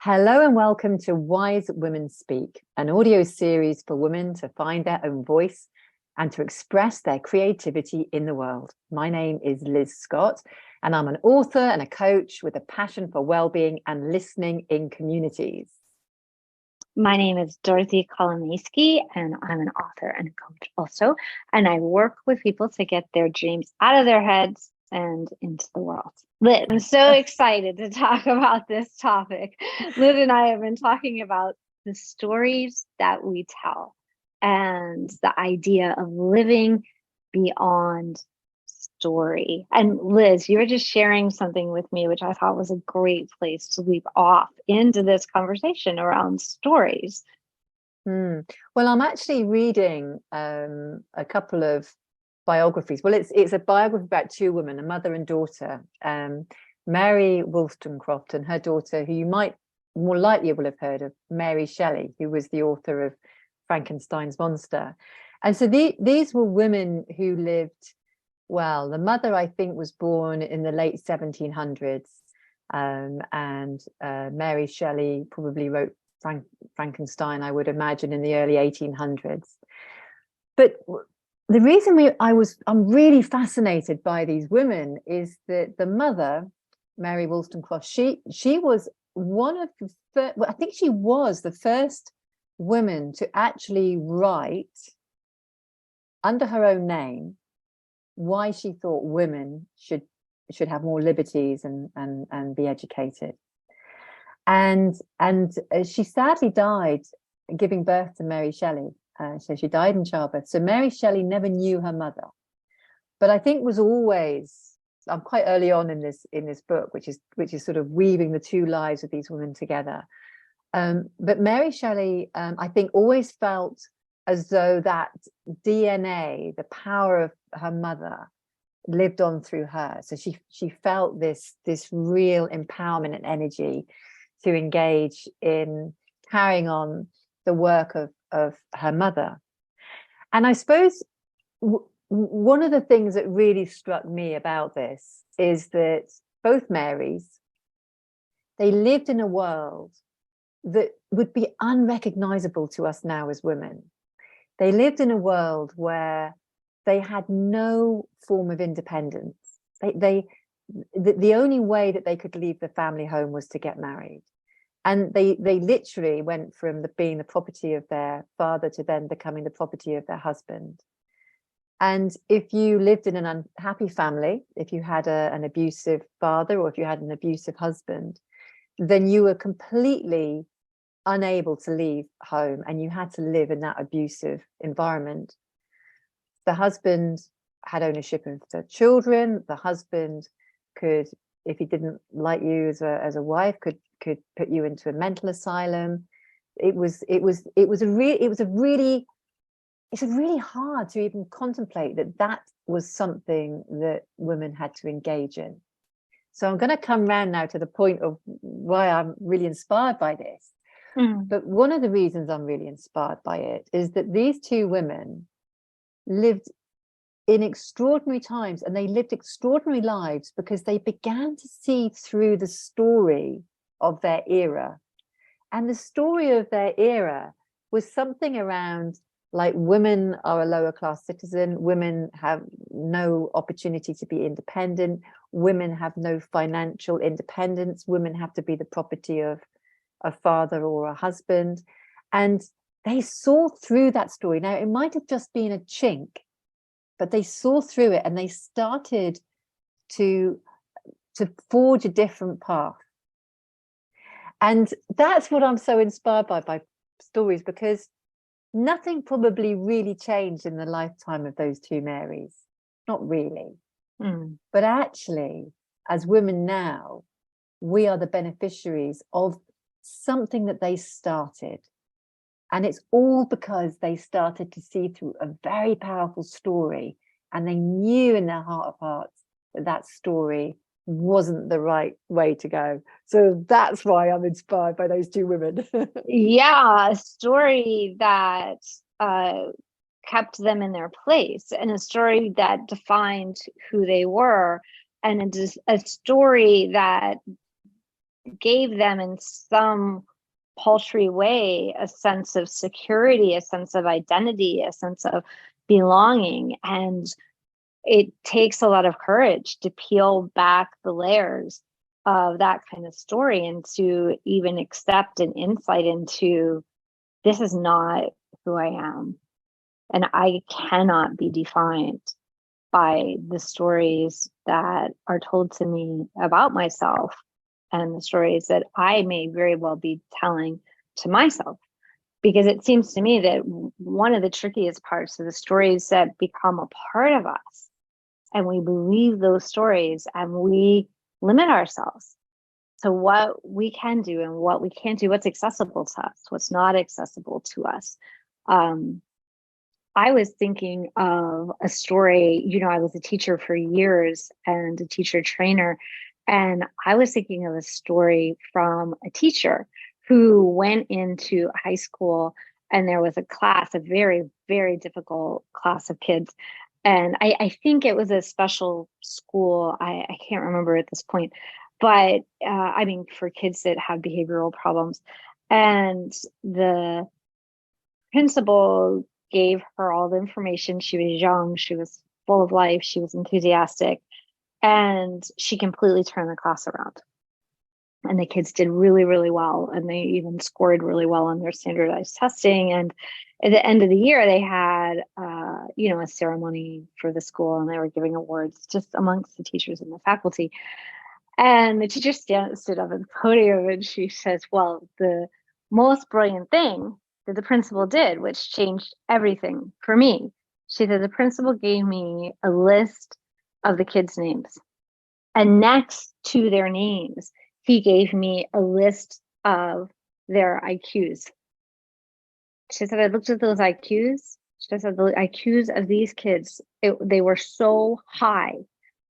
Hello and welcome to Wise Women Speak, an audio series for women to find their own voice and to express their creativity in the world. My name is Liz Scott, and I'm an author and a coach with a passion for well-being and listening in communities. My name is Dorothy Kolomiejski, and I'm an author and a coach also. And I work with people to get their dreams out of their heads and into the world. Liz, I'm so excited to talk about this topic. Liz and I have been talking about the stories that we tell and the idea of living beyond story. And Liz, you were just sharing something with me, which I thought was a great place to leap off into this conversation around stories. Well, I'm actually reading a couple of biographies. Well, it's a biography about two women, a mother and daughter, Mary Wollstonecraft and her daughter, who you might more likely will have heard of, Mary Shelley, who was the author of Frankenstein's monster. And so these were women who lived. Well, the mother, I think, was born in the late 1700s, and Mary Shelley probably wrote Frankenstein, I would imagine, in the early 1800s. But the reason I'm really fascinated by these women is that the mother, Mary Wollstonecraft, she was one of the first, well, I think she was the first woman to actually write under her own name why she thought women should have more liberties and be educated. And she sadly died giving birth to Mary Shelley. So she died in childbirth. So Mary Shelley never knew her mother, but I think was always. I'm quite early on in this book, which is sort of weaving the two lives of these women together. But Mary Shelley, I think, always felt as though that DNA, the power of her mother, lived on through her. So she felt this real empowerment and energy to engage in carrying on the work of her mother. And I suppose one of the things that really struck me about this is that both Marys, they lived in a world that would be unrecognizable to us now as women. They lived in a world where they had no form of independence. The only way that they could leave the family home was to get married. And they literally went from being the property of their father to then becoming the property of their husband. And if you lived in an unhappy family, if you had an abusive father or if you had an abusive husband, then you were completely unable to leave home and you had to live in that abusive environment. The husband had ownership of the children. The husband could, if he didn't like you as a wife, could put you into a mental asylum. It's really hard to even contemplate that was something that women had to engage in. So I'm going to come round now to the point of why I'm really inspired by this. But one of the reasons I'm really inspired by it is that these two women lived in extraordinary times, and they lived extraordinary lives because they began to see through the story of their era. And the story of their era was something around like women are a lower class citizen, women have no opportunity to be independent, women have no financial independence, women have to be the property of a father or a husband. And they saw through that story. Now, it might have just been a chink, but they saw through it and they started to forge a different path. And that's what I'm so inspired by stories, because nothing probably really changed in the lifetime of those two Marys. Not really. But actually, as women now, we are the beneficiaries of something that they started. And it's all because they started to see through a very powerful story, and they knew in their heart of hearts that story wasn't the right way to go. So that's why I'm inspired by those two women. Yeah, a story that kept them in their place, and a story that defined who they were, and a story that gave them in some paltry way a sense of security, a sense of identity, a sense of belonging. And it takes a lot of courage to peel back the layers of that kind of story and to even accept an insight into this is not who I am. And I cannot be defined by the stories that are told to me about myself and the stories that I may very well be telling to myself. Because it seems to me that one of the trickiest parts of the stories that become a part of us, and we believe those stories and we limit ourselves to what we can do and what we can't do, what's accessible to us, what's not accessible to us. I was thinking of a story, you know, I was a teacher for years and a teacher trainer. And I was thinking of a story from a teacher who went into high school and there was a class, a very, very difficult class of kids. And I think it was a special school. I can't remember at this point, but I mean, for kids that have behavioral problems. And the principal gave her all the information. She was young, she was full of life, she was enthusiastic, and she completely turned the class around. And the kids did really, really well. And they even scored really well on their standardized testing. And at the end of the year, they had, you know, a ceremony for the school, and they were giving awards just amongst the teachers and the faculty. And the teacher stood up at the podium and she says, well, the most brilliant thing that the principal did, which changed everything for me. She said, the principal gave me a list of the kids' names. And next to their names, he gave me a list of their IQs. She said, I looked at those IQs. She said, the IQs of these kids, they were so high.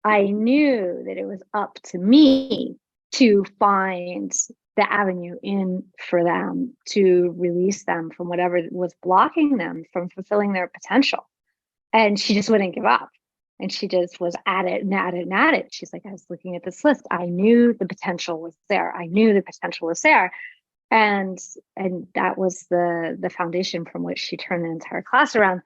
I knew that it was up to me to find the avenue in for them, to release them from whatever was blocking them from fulfilling their potential. And she just wouldn't give up. And she just was at it and at it and at it. She's like, I was looking at this list. I knew the potential was there. I knew the potential was there. And that was the foundation from which she turned the entire class around.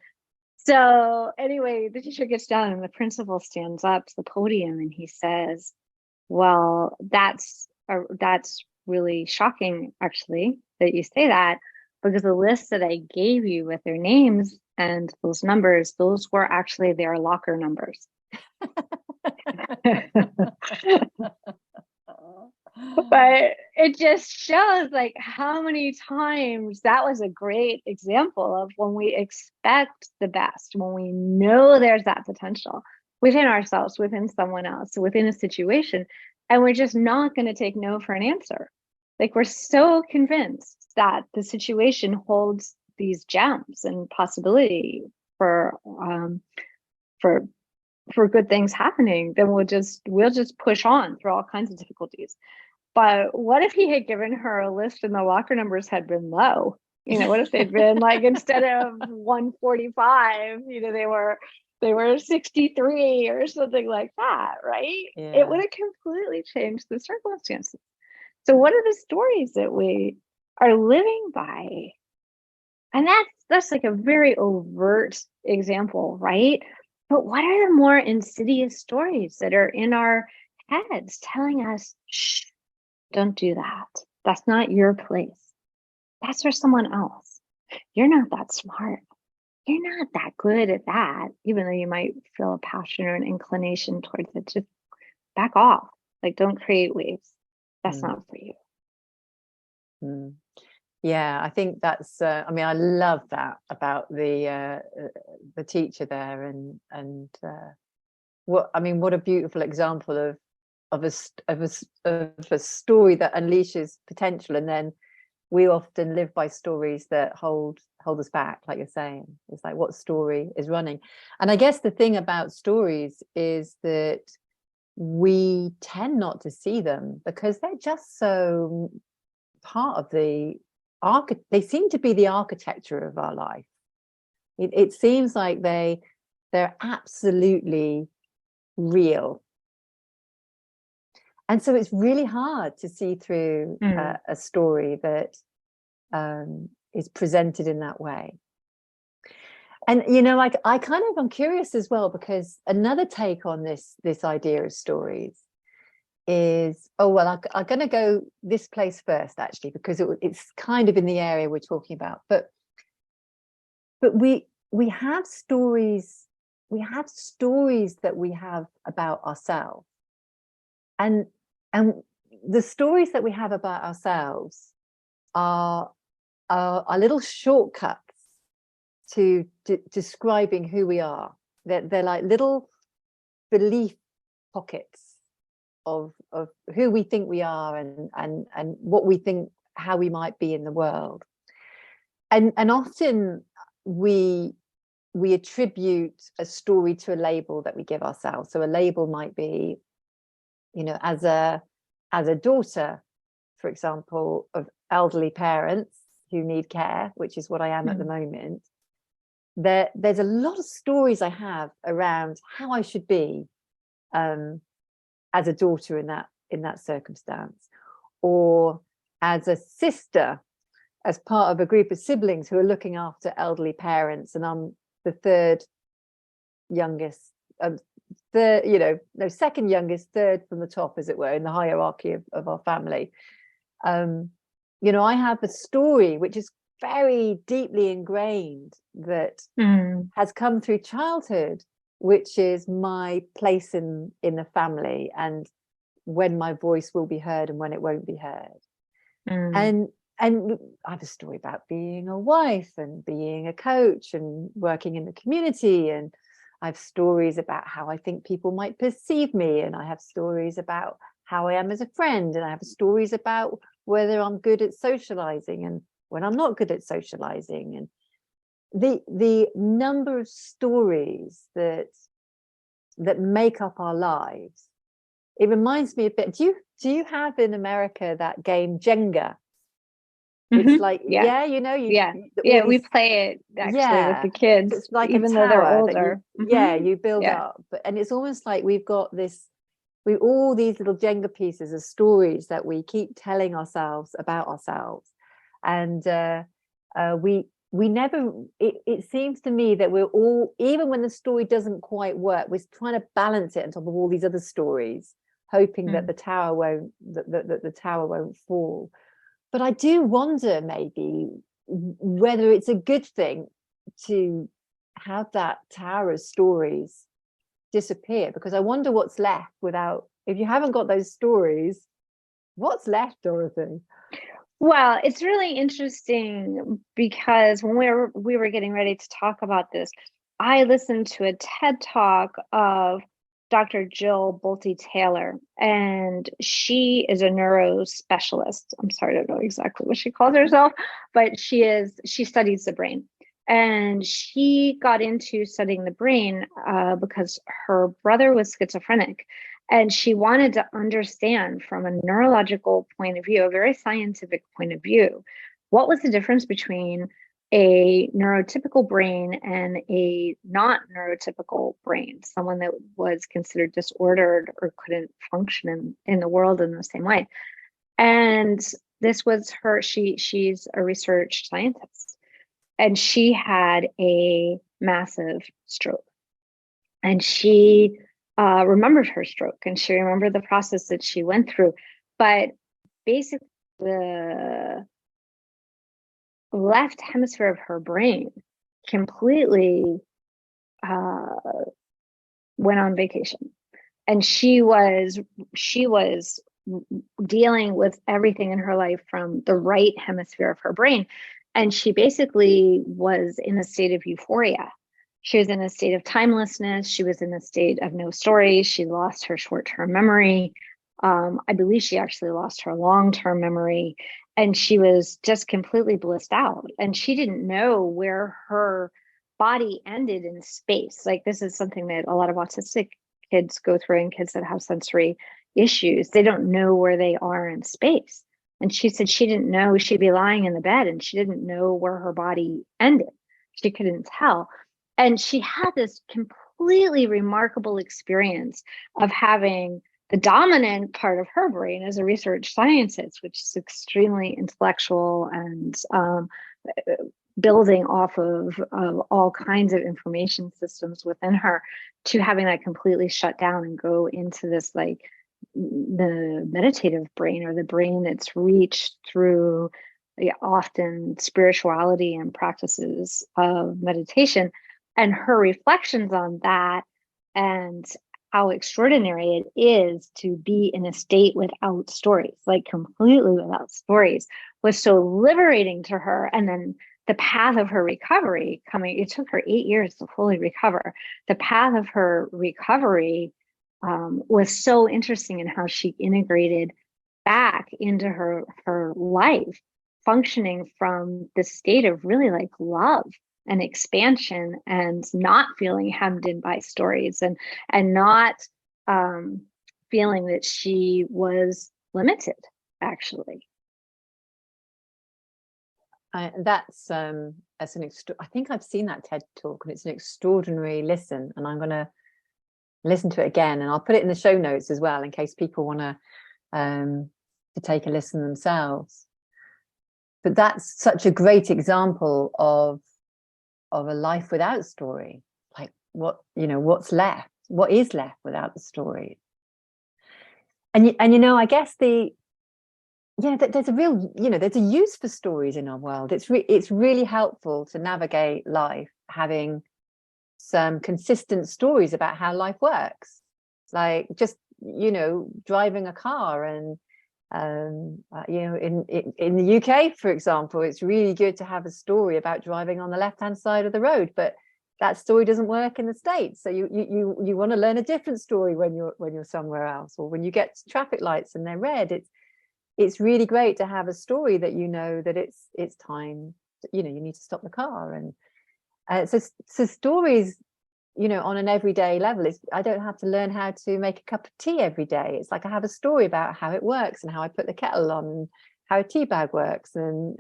So anyway, the teacher gets down and the principal stands up to the podium and he says, well, that's really shocking, actually, that you say that, because the list that I gave you with their names and those numbers, those were actually their locker numbers. But it just shows like how many times that was a great example of when we expect the best, when we know there's that potential within ourselves, within someone else, within a situation, and we're just not going to take no for an answer. Like we're so convinced that the situation holds these gems and possibility for good things happening, then we'll just push on through all kinds of difficulties. But what if he had given her a list and the locker numbers had been low? You know, what if they'd been like, instead of 145, you know, they were 63 or something like that, right? Yeah. It would have completely changed the circumstances. So what are the stories that we are living by? And that's like a very overt example, right? But what are the more insidious stories that are in our heads telling us, shh, don't do that. That's not your place. That's for someone else. You're not that smart. You're not that good at that, even though you might feel a passion or an inclination towards it. Just back off. Like, don't create waves. That's not for you. Yeah, I think that's. I mean, I love that about the teacher there, and what a beautiful example of a story that unleashes potential, and then we often live by stories that hold us back, like you're saying. It's like, what story is running? And I guess the thing about stories is that we tend not to see them because they're just so part of they seem to be the architecture of our life. It seems like they're absolutely real. And so it's really hard to see through a story that is presented in that way. And, you know, I kind of, I'm curious as well, because another take on this idea of stories is, oh, well, I'm going to go this place first, actually, because it's kind of in the area we're talking about. But we have stories, that we have about ourselves. And the stories that we have about ourselves are little shortcuts to describing who we are. They're like little belief pockets of who we think we are and what we think, how we might be in the world. And often we attribute a story to a label that we give ourselves. So a label might be, you know, as a daughter, for example, of elderly parents who need care, which is what I am at the moment. There's a lot of stories I have around how I should be as a daughter in that circumstance, or as a sister, as part of a group of siblings who are looking after elderly parents, and I'm the third youngest, second youngest, third from the top, as it were, in the hierarchy of our family. You know, I have a story which is very deeply ingrained that has come through childhood, which is my place in the family, and when my voice will be heard and when it won't be heard. And I have a story about being a wife and being a coach and working in the community, and I have stories about how I think people might perceive me, and I have stories about how I am as a friend, and I have stories about whether I'm good at socializing and when I'm not good at socializing. And the number of stories that make up our lives, it reminds me a bit. Do you have in America that game Jenga? It's like, you know, we play it actually with the kids. It's like even though they're older. You build up, and it's almost like we've got all these little Jenga pieces of stories that we keep telling ourselves about ourselves. And we never, it seems to me that we're all, even when the story doesn't quite work, we're trying to balance it on top of all these other stories, hoping that the tower won't fall. But I do wonder maybe whether it's a good thing to have that tower of stories disappear, because I wonder what's left if you haven't got those stories, what's left, Dorothy? Well, it's really interesting because when we were getting ready to talk about this, I listened to a TED Talk of Dr. Jill Bolte Taylor, and she is a neurospecialist. I'm sorry, I don't know exactly what she calls herself, but she studies the brain. And she got into studying the brain because her brother was schizophrenic. And she wanted to understand from a neurological point of view, a very scientific point of view, what was the difference between a neurotypical brain and a not neurotypical brain, someone that was considered disordered or couldn't function in the world in the same way. And this was her, she's a research scientist, and she had a massive stroke. And she remembered her stroke, and she remembered the process that she went through. But basically, the left hemisphere of her brain completely went on vacation, and she was dealing with everything in her life from the right hemisphere of her brain, and she basically was in a state of euphoria. She was in a state of timelessness. She was in a state of no stories. She lost her short-term memory. I believe she actually lost her long-term memory, and she was just completely blissed out. And she didn't know where her body ended in space. Like, this is something that a lot of autistic kids go through, and kids that have sensory issues. They don't know where they are in space. And she said she didn't know. She'd be lying in the bed and she didn't know where her body ended. She couldn't tell. And she had this completely remarkable experience of having the dominant part of her brain is a research scientist, which is extremely intellectual and building off of all kinds of information systems within her, to having that completely shut down and go into this, like, the meditative brain, or the brain that's reached through often spirituality and practices of meditation. And her reflections on that, and how extraordinary it is to be in a state without stories, like completely without stories, was so liberating to her. And then the path of her recovery coming, it took her 8 years to fully recover. The path of her recovery was so interesting in how she integrated back into her life, functioning from the state of really like love and expansion, and not feeling hemmed in by stories, and not feeling that she was limited, actually. That's an I think I've seen that TED talk, and it's an extraordinary listen, and I'm going to listen to it again, and I'll put it in the show notes as well in case people want to take a listen themselves. But that's such a great example of a life without story. Like, what's left? What is left without the story? And I guess there's a real, there's a use for stories in our world. It's really helpful to navigate life having some consistent stories about how life works. Like, just driving a car, and in the UK, for example, it's really good to have a story about driving on the left-hand side of the road, but that story doesn't work in the States. So you want to learn a different story when you're somewhere else, or when you get to traffic lights and they're red. It's really great to have a story that that it's time, you need to stop the car. And so stories, on an everyday level, I don't have to learn how to make a cup of tea every day. It's like I have a story about how it works, and how I put the kettle on, and how a tea bag works. And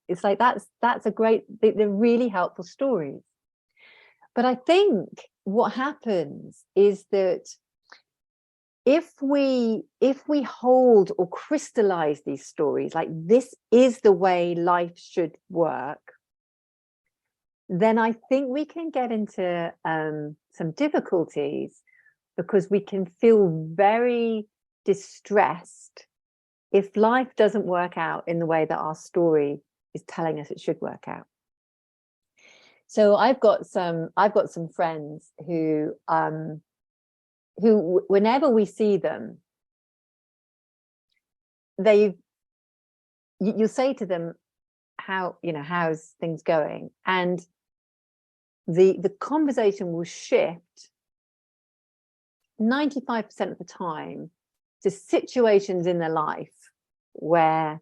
it's like that's a great, they're really helpful stories. But I think what happens is that if we hold or crystallize these stories, like this is the way life should work, then I think we can get into some difficulties, because we can feel very distressed if life doesn't work out in the way that our story is telling us it should work out. So I've got some friends who whenever we see them, you'll say to them, how's things going, and the conversation will shift 95% of the time to situations in their life where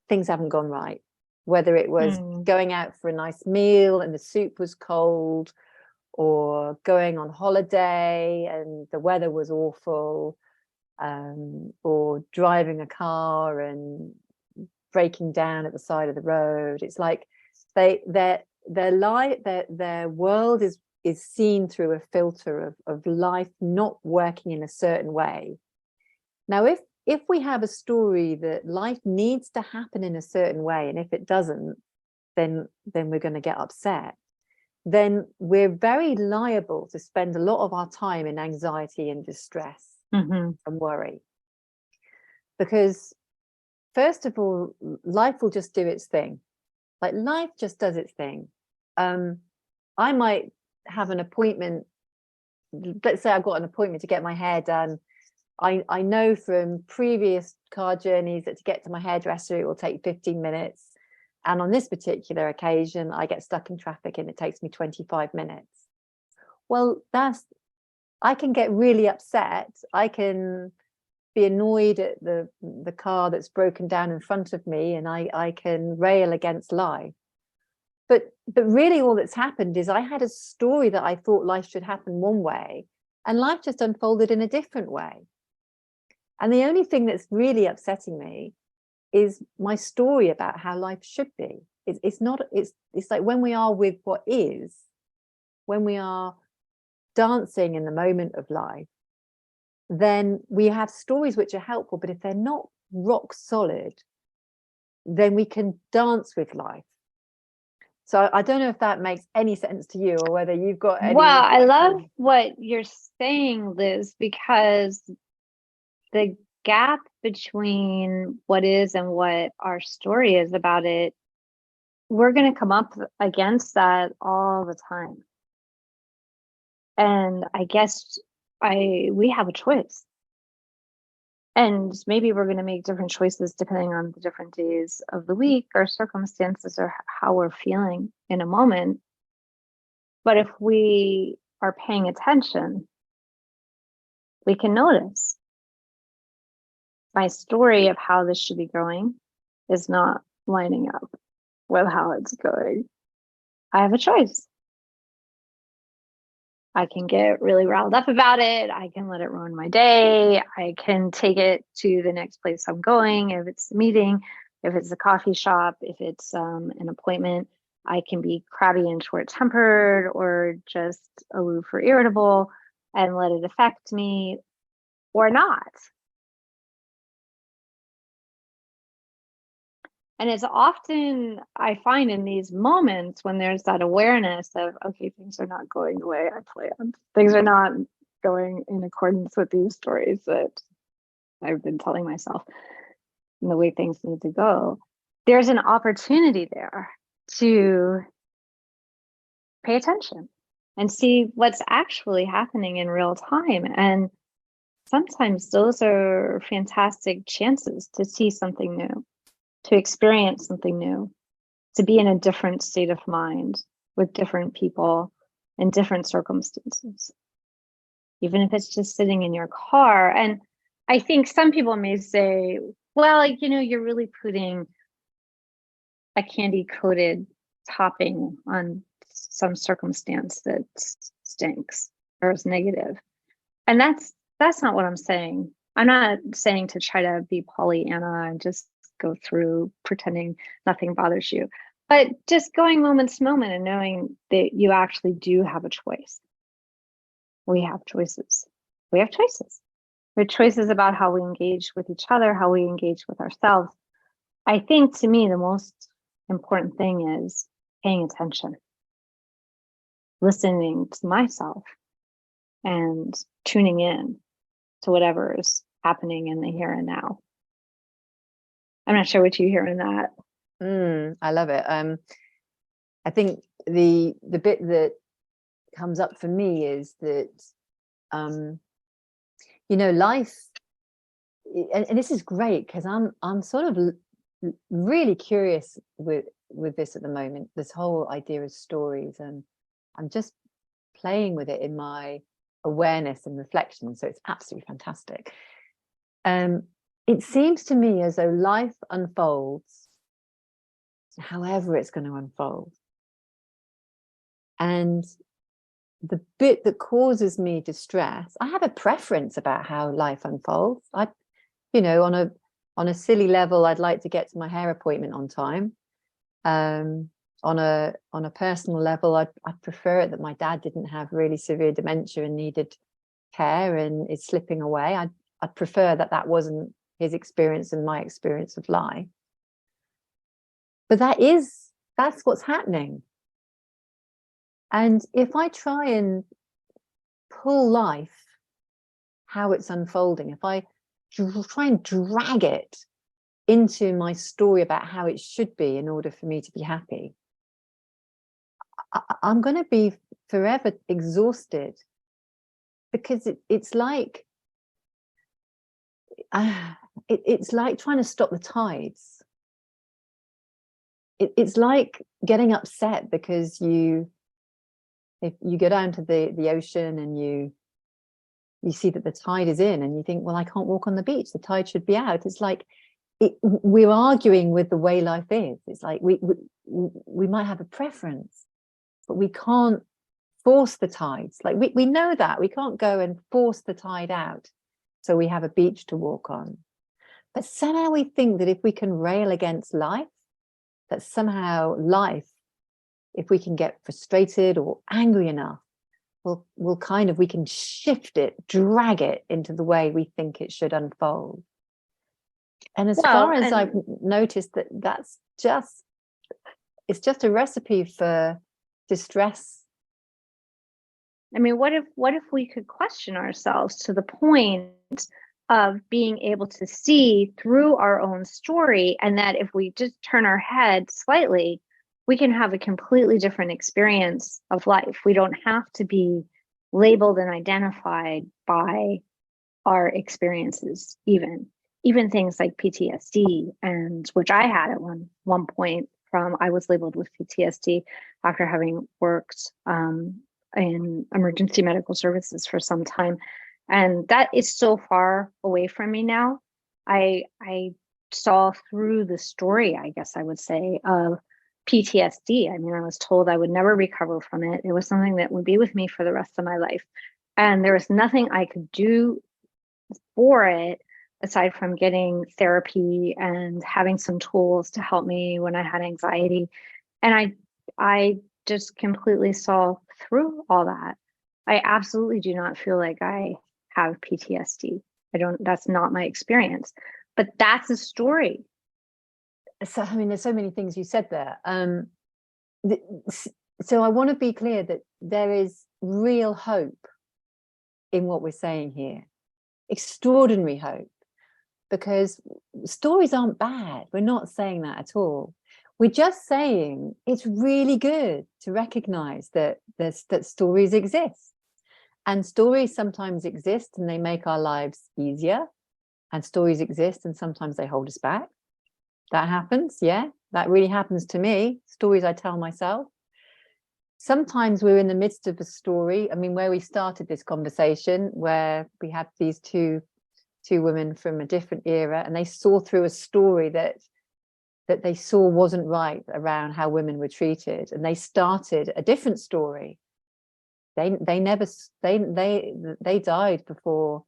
things haven't gone right, whether it was going out for a nice meal and the soup was cold, or going on holiday and the weather was awful, or driving a car and breaking down at the side of the road. It's like their world is seen through a filter of life not working in a certain way. Now, if we have a story that life needs to happen in a certain way, and if it doesn't, then we're going to get upset, then we're very liable to spend a lot of our time in anxiety and distress and worry. Because first of all, life will just do its thing. Like, life just does its thing. I might have an appointment. Let's say I've got an appointment to get my hair done. I know from previous car journeys that to get to my hairdresser, it will take 15 minutes. And on this particular occasion, I get stuck in traffic and it takes me 25 minutes. Well, I can get really upset. I can be annoyed at the car that's broken down in front of me, and I can rail against life. But really all that's happened is I had a story that I thought life should happen one way, and life just unfolded in a different way. And the only thing that's really upsetting me is my story about how life should be. It's like when we are with what is, when we are dancing in the moment of life, then we have stories which are helpful, but if they're not rock solid, then we can dance with life. So I don't know if that makes any sense to you, or whether you've got any. Well, I love what you're saying, Liz, because the gap between what is and what our story is about it, we're going to come up against that all the time. And I guess we have a choice. And maybe we're going to make different choices depending on the different days of the week or circumstances or how we're feeling in a moment. But if we are paying attention, we can notice my story of how this should be going is not lining up with how it's going. I have a choice. I can get really riled up about it. I can let it ruin my day. I can take it to the next place I'm going. If it's a meeting, if it's a coffee shop, if it's an appointment, I can be crabby and short-tempered or just aloof or irritable and let it affect me or not. And it's often, I find in these moments when there's that awareness of, okay, things are not going the way I planned. Things are not going in accordance with these stories that I've been telling myself and the way things need to go. There's an opportunity there to pay attention and see what's actually happening in real time. And sometimes those are fantastic chances to see something new, to experience something new, to be in a different state of mind with different people in different circumstances, even if it's just sitting in your car. And I think some people may say, well, you're really putting a candy coated topping on some circumstance that stinks or is negative. And that's not what I'm saying. I'm not saying to try to be Pollyanna and just go through pretending nothing bothers you, but just going moment to moment and knowing that you actually do have a choice. We have choices. We have choices. We have choices about how we engage with each other, how we engage with ourselves. I think to me, the most important thing is paying attention, listening to myself, and tuning in to whatever is happening in the here and now. I'm not sure what you hear in that. I love it. I think the bit that comes up for me is that life, and this is great because I'm sort of really curious with this at the moment, this whole idea of stories, and I'm just playing with it in my awareness and reflection, so it's absolutely fantastic. It seems to me as though life unfolds however it's going to unfold, and the bit that causes me distress, I have a preference about how life unfolds. On a silly level, I'd like to get to my hair appointment on time. On a personal level, I'd prefer it that my dad didn't have really severe dementia and needed care and is slipping away. I'd prefer that wasn't his experience and my experience of life. But that's what's happening. And if I try and pull life, how it's unfolding, if I try and drag it into my story about how it should be in order for me to be happy, I'm going to be forever exhausted, because it's like it's like trying to stop the tides. It's like getting upset because if you go down to the ocean and you see that the tide is in and you think, well, I can't walk on the beach, the tide should be out. It's like we're arguing with the way life is. It's like we might have a preference, but we can't force the tides. Like we know that we can't go and force the tide out so we have a beach to walk on. But somehow we think that if we can rail against life, that somehow life, if we can get frustrated or angry enough, will kind of, we can shift it, drag it into the way we think it should unfold. And as far as I've noticed, that's just, it's just a recipe for distress. I mean, what if we could question ourselves to the point of being able to see through our own story, and that if we just turn our head slightly, we can have a completely different experience of life. We don't have to be labeled and identified by our experiences, even things like PTSD, and which I had at one point. I was labeled with PTSD after having worked in emergency medical services for some time, and that is so far away from me now. I saw through the story, I guess I would say, of PTSD. I mean, I was told I would never recover from it. It was something that would be with me for the rest of my life. And there was nothing I could do for it aside from getting therapy and having some tools to help me when I had anxiety. And I just completely saw through all that. I absolutely do not feel like I have PTSD. That's not my experience. But that's a story. So, I mean, there's so many things you said there. So I want to be clear that there is real hope in what we're saying here. Extraordinary hope, because stories aren't bad. We're not saying that at all. We're just saying it's really good to recognize that stories exist, and stories sometimes exist and they make our lives easier, and stories exist and sometimes they hold us back. That happens. Yeah, that really happens to me. Stories I tell myself. Sometimes we're in the midst of a story. I mean, where we started this conversation, where we had these two women from a different era, and they saw through a story that they saw wasn't right around how women were treated, and they started a different story. They died before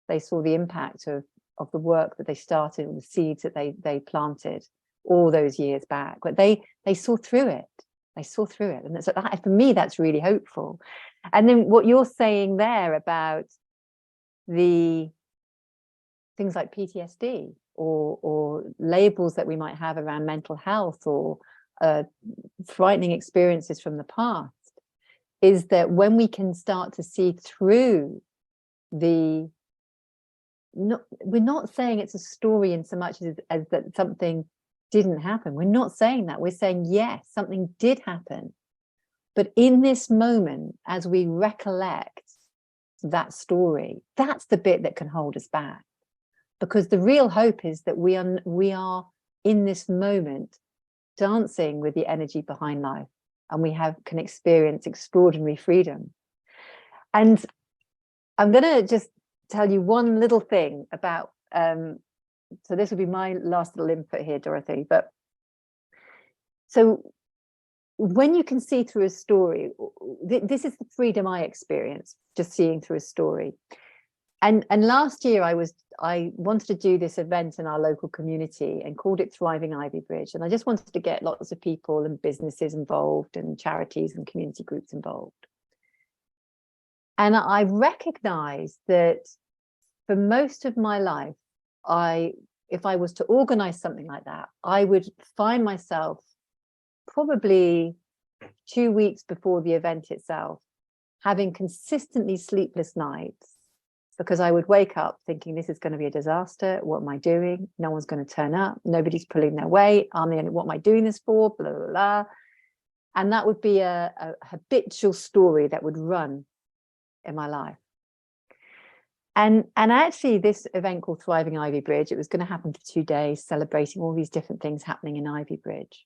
they saw the impact of the work that they started, and the seeds that they planted all those years back. But they saw through it. They saw through it, and that, for me, that's really hopeful. And then what you're saying there about the things like PTSD or labels that we might have around mental health, or frightening experiences from the past, is that when we can start to see through we're not saying it's a story in so much as that something didn't happen. We're not saying that. We're saying, yes, something did happen. But in this moment, as we recollect that story, that's the bit that can hold us back. Because the real hope is that we are in this moment dancing with the energy behind life, and we can experience extraordinary freedom. And I'm going to just tell you one little thing about, so this will be my last little input here, Dorothy. But so when you can see through a story, this is the freedom I experience just seeing through a story. And last year I wanted to do this event in our local community and called it Thriving Ivy Bridge. And I just wanted to get lots of people and businesses involved, and charities and community groups involved. And I recognized that for most of my life, if I was to organize something like that, I would find myself probably 2 weeks before the event itself having consistently sleepless nights, because I would wake up thinking, this is going to be a disaster. What am I doing? No one's going to turn up. Nobody's pulling their weight. What am I doing this for? Blah, blah, blah. And that would be a habitual story that would run in my life. And actually, this event called Thriving Ivy Bridge, it was going to happen for 2 days, celebrating all these different things happening in Ivy Bridge.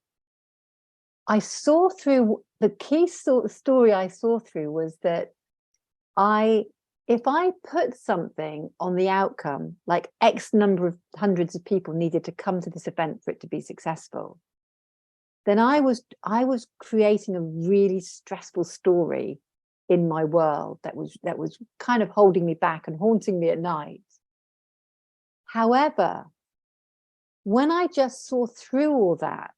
I saw through, the key story I saw through was that if I put something on the outcome, like X number of hundreds of people needed to come to this event for it to be successful, then I was creating a really stressful story in my world that was kind of holding me back and haunting me at night. However, when I just saw through all that,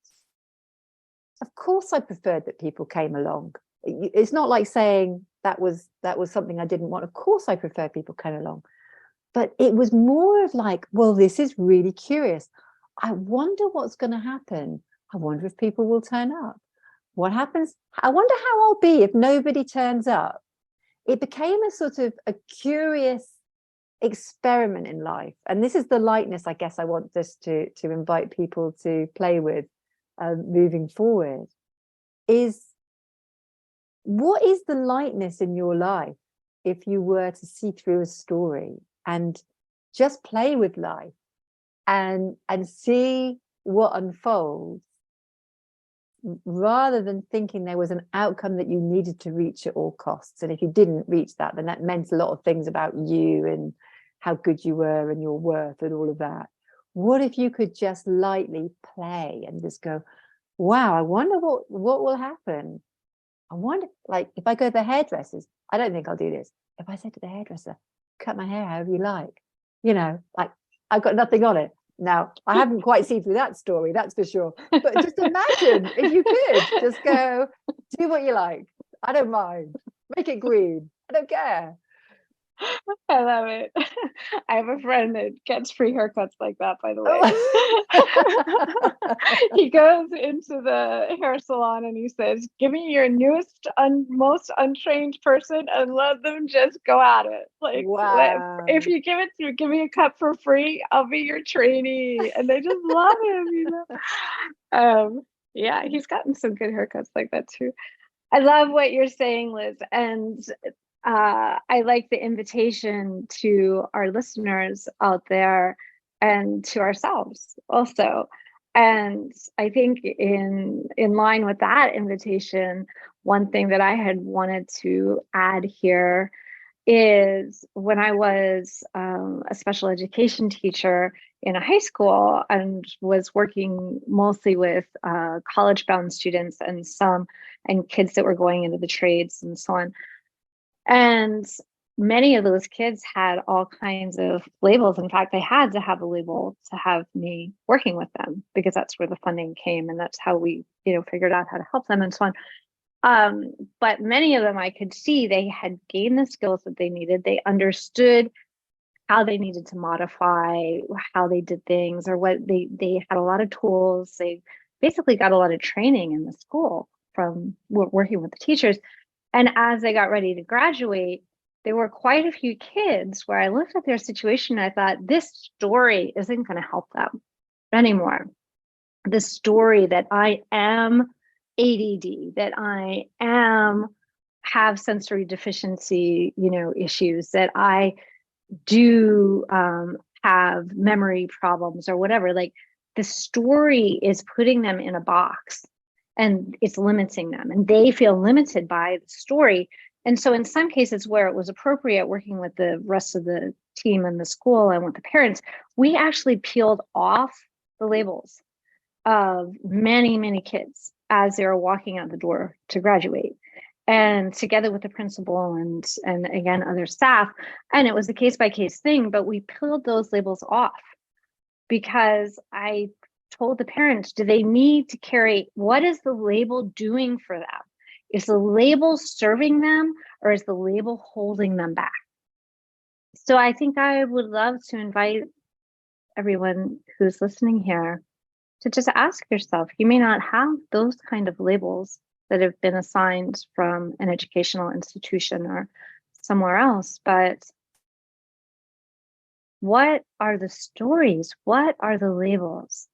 of course I preferred that people came along. It's not like saying, that was something I didn't want. Of course, I prefer people come along, but it was more of like, well, this is really curious. I wonder what's going to happen. I wonder if people will turn up. What happens? I wonder how I'll be if nobody turns up. It became a sort of a curious experiment in life, and this is the lightness I guess I want this to invite people to play with moving forward. Is what is the lightness in your life if you were to see through a story and just play with life and see what unfolds, rather than thinking there was an outcome that you needed to reach at all costs, and if you didn't reach that, then that meant a lot of things about you and how good you were and your worth and all of that. What if you could just lightly play and just go, wow, I wonder what will happen. I wonder, like, if I go to the hairdressers, I don't think I'll do this. If I said to the hairdresser, cut my hair however you like, like, I've got nothing on it. Now, I haven't quite seen through that story, that's for sure. But just imagine if you could just go, do what you like. I don't mind. Make it green. I don't care. I love it. I have a friend that gets free haircuts like that, by the way. He goes into the hair salon and he says, give me your newest, most untrained person and let them just go at it. Like, wow. if you give me a cut for free, I'll be your trainee. And they just love him, yeah, he's gotten some good haircuts like that too. I love what you're saying, Liz. And I like the invitation to our listeners out there and to ourselves also. And I think in line with that invitation, one thing that I had wanted to add here is when I was a special education teacher in a high school and was working mostly with college-bound students and kids that were going into the trades and so on. And many of those kids had all kinds of labels. In fact, they had to have a label to have me working with them because that's where the funding came and that's how we, figured out how to help them and so on. But many of them I could see they had gained the skills that they needed. They understood how they needed to modify how they did things, or what they had a lot of tools. They basically got a lot of training in the school from working with the teachers. And as they got ready to graduate, there were quite a few kids where I looked at their situation and I thought, this story isn't going to help them anymore. The story that I am ADD, that I have sensory deficiency, issues, that I do have memory problems or whatever. Like, the story is putting them in a box. And it's limiting them, and they feel limited by the story. And so in some cases where it was appropriate, working with the rest of the team in the school and with the parents, we actually peeled off the labels of many, many kids as they were walking out the door to graduate. And together with the principal and again, other staff, and it was a case-by-case thing, but we peeled those labels off because I told the parents, do they need to carry, what is the label doing for them? Is the label serving them, or is the label holding them back? So I think I would love to invite everyone who's listening here to just ask yourself, you may not have those kind of labels that have been assigned from an educational institution or somewhere else, but what are the stories? What are the labels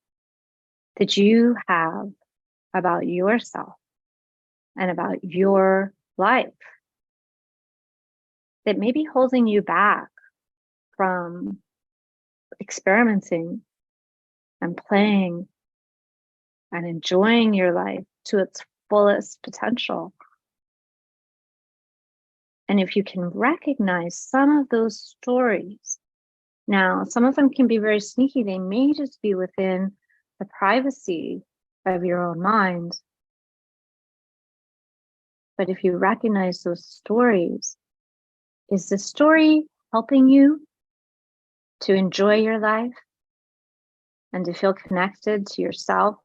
that you have about yourself and about your life that may be holding you back from experimenting and playing and enjoying your life to its fullest potential? And if you can recognize some of those stories, now some of them can be very sneaky, they may just be within the privacy of your own mind. But if you recognize those stories, is the story helping you to enjoy your life and to feel connected to yourself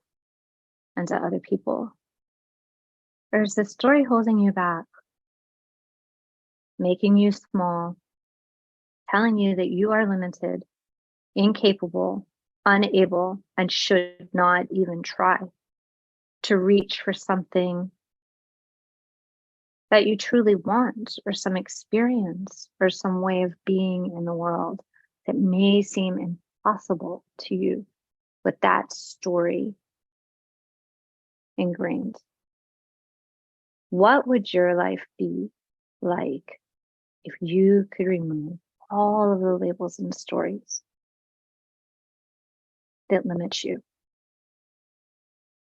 and to other people? Or is the story holding you back? making you small, telling you that you are limited, incapable, unable, and should not even try to reach for something that you truly want, or some experience, or some way of being in the world that may seem impossible to you with that story ingrained. What would your life be like if you could remove all of the labels and stories that limit you?